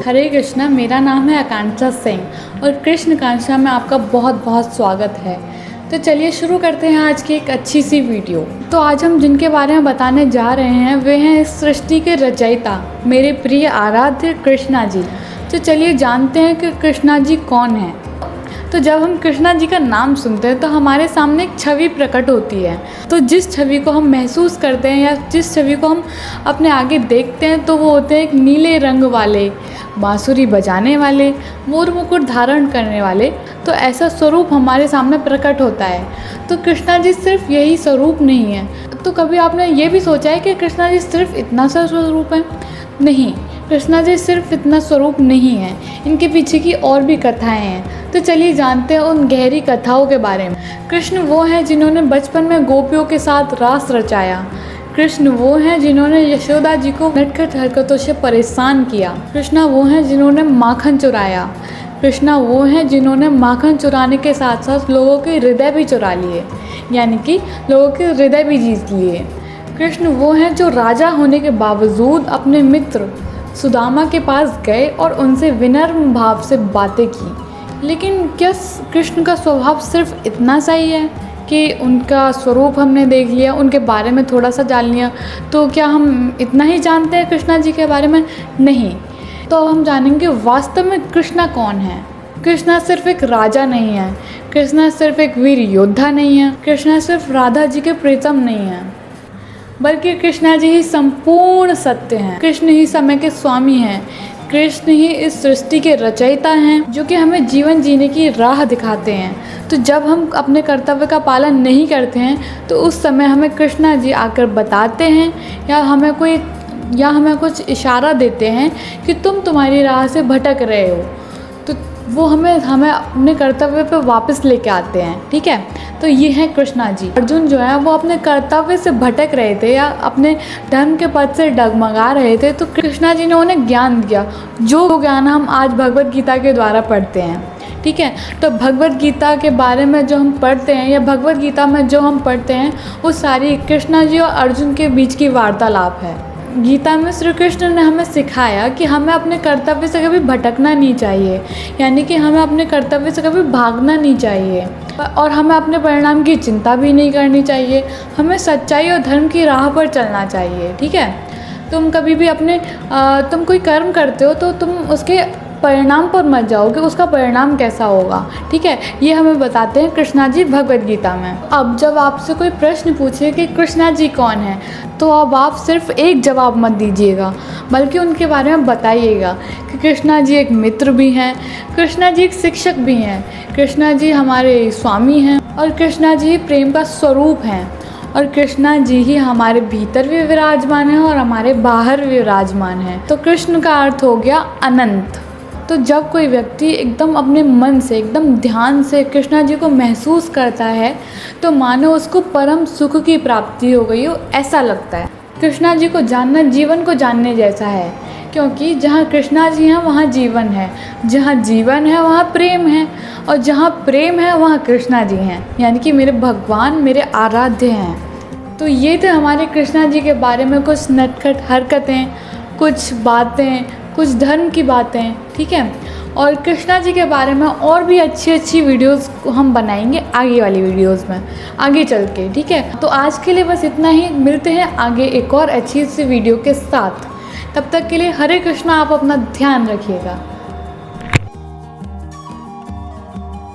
हरे कृष्णा, मेरा नाम है आकांक्षा सिंह और कृष्ण कांक्षा में आपका बहुत बहुत स्वागत है। तो चलिए शुरू करते हैं आज की एक अच्छी सी वीडियो। तो आज हम जिनके बारे में बताने जा रहे हैं वे हैं इस सृष्टि के रचयिता, मेरे प्रिय आराध्य कृष्णा जी। तो चलिए जानते हैं कि कृष्णा जी कौन हैं। तो जब हम कृष्णा जी का नाम सुनते हैं तो हमारे सामने एक छवि प्रकट होती है। तो जिस छवि को हम महसूस करते हैं या जिस छवि को हम अपने आगे देखते हैं तो वो होते हैं एक नीले रंग वाले, बांसुरी बजाने वाले, मोर मुकुट धारण करने वाले। तो ऐसा स्वरूप हमारे सामने प्रकट होता है। तो कृष्णा जी सिर्फ यही स्वरूप नहीं है। तो कभी आपने ये भी सोचा है कि कृष्णा जी सिर्फ इतना सा स्वरूप है? नहीं, कृष्णा जी सिर्फ इतना स्वरूप नहीं है, इनके पीछे की और भी कथाएं हैं। तो चलिए जानते हैं उन गहरी कथाओं के बारे में। कृष्ण वो हैं जिन्होंने बचपन में गोपियों के साथ रास रचाया। कृष्ण वो हैं जिन्होंने यशोदा जी को नटखट हरकतों से परेशान किया। कृष्णा वो हैं जिन्होंने माखन चुराया। कृष्णा वो हैं जिन्होंने माखन चुराने के साथ साथ लोगों के हृदय भी चुरा लिए, यानी कि लोगों के हृदय भी जीत लिए। कृष्ण वो हैं जो राजा होने के बावजूद अपने मित्र सुदामा के पास गए और उनसे विनम्र भाव से बातें की। लेकिन क्या कृष्ण का स्वभाव सिर्फ इतना सा ही है कि उनका स्वरूप हमने देख लिया, उनके बारे में थोड़ा सा जान लिया, तो क्या हम इतना ही जानते हैं कृष्णा जी के बारे में? नहीं। तो हम जानेंगे वास्तव में कृष्णा कौन है। कृष्णा सिर्फ एक राजा नहीं है, कृष्णा सिर्फ एक वीर योद्धा नहीं है, कृष्णा सिर्फ राधा जी के प्रीतम नहीं है, बल्कि कृष्णा जी ही संपूर्ण सत्य हैं। कृष्ण ही समय के स्वामी हैं। कृष्ण ही इस सृष्टि के रचयिता हैं जो कि हमें जीवन जीने की राह दिखाते हैं। तो जब हम अपने कर्तव्य का पालन नहीं करते हैं तो उस समय हमें कृष्णा जी आकर बताते हैं या हमें कुछ इशारा देते हैं कि तुम तुम्हारी राह से भटक रहे हो। तो वो हमें अपने कर्तव्य पे वापस लेके आते हैं। ठीक है, तो ये है कृष्णा जी। अर्जुन जो है वो अपने कर्तव्य से भटक रहे थे या अपने धर्म के पद से डगमगा रहे थे, तो कृष्णा जी ने उन्हें ज्ञान दिया, जो ज्ञान हम आज भगवत गीता के द्वारा पढ़ते हैं। ठीक है, तो भगवत गीता के बारे में जो हम पढ़ते हैं या भगवत गीता में जो हम पढ़ते हैं वो सारी कृष्णा जी और अर्जुन के बीच की वार्तालाप है। गीता में श्री कृष्ण ने हमें सिखाया कि हमें अपने कर्तव्य से कभी भटकना नहीं चाहिए, यानी कि हमें अपने कर्तव्य से कभी भागना नहीं चाहिए और हमें अपने परिणाम की चिंता भी नहीं करनी चाहिए। हमें सच्चाई और धर्म की राह पर चलना चाहिए। ठीक है, तुम कभी भी तुम कोई कर्म करते हो तो तुम उसके परिणाम पर मत जाओ कि उसका परिणाम कैसा होगा। ठीक है, ये हमें बताते हैं कृष्णा जी भगवत गीता में। अब जब आपसे कोई प्रश्न पूछे कि कृष्णा जी कौन है, तो अब आप सिर्फ एक जवाब मत दीजिएगा, बल्कि उनके बारे में बताइएगा कि कृष्णा जी एक मित्र भी हैं, कृष्णा जी एक शिक्षक भी हैं, कृष्णा जी हमारे स्वामी हैं और कृष्णा जी प्रेम का स्वरूप हैं और कृष्णा जी ही हमारे भीतर भी विराजमान हैं और हमारे बाहर भी विराजमान हैं। तो कृष्ण का अर्थ हो गया अनंत। तो जब कोई व्यक्ति एकदम अपने मन से, एकदम ध्यान से कृष्णा जी को महसूस करता है तो मानो उसको परम सुख की प्राप्ति हो गई हो, ऐसा लगता है। कृष्णा जी को जानना जीवन को जानने जैसा है, क्योंकि जहाँ कृष्णा जी हैं वहाँ जीवन है, जहाँ जीवन है वहाँ प्रेम है और जहाँ प्रेम है वहाँ कृष्णा जी हैं, यानी कि मेरे भगवान, मेरे आराध्य हैं। तो ये थे हमारे कृष्णा जी के बारे में कुछ नटखट हरकतें, कुछ बातें, कुछ धर्म की बातें। ठीक है, और कृष्णा जी के बारे में और भी अच्छी वीडियोस हम बनाएंगे आगे वाली वीडियोस में, आगे चल के। ठीक है, तो आज के लिए बस इतना ही। मिलते हैं आगे एक और अच्छी सी वीडियो के साथ। तब तक के लिए हरे कृष्णा। आप अपना ध्यान रखिएगा।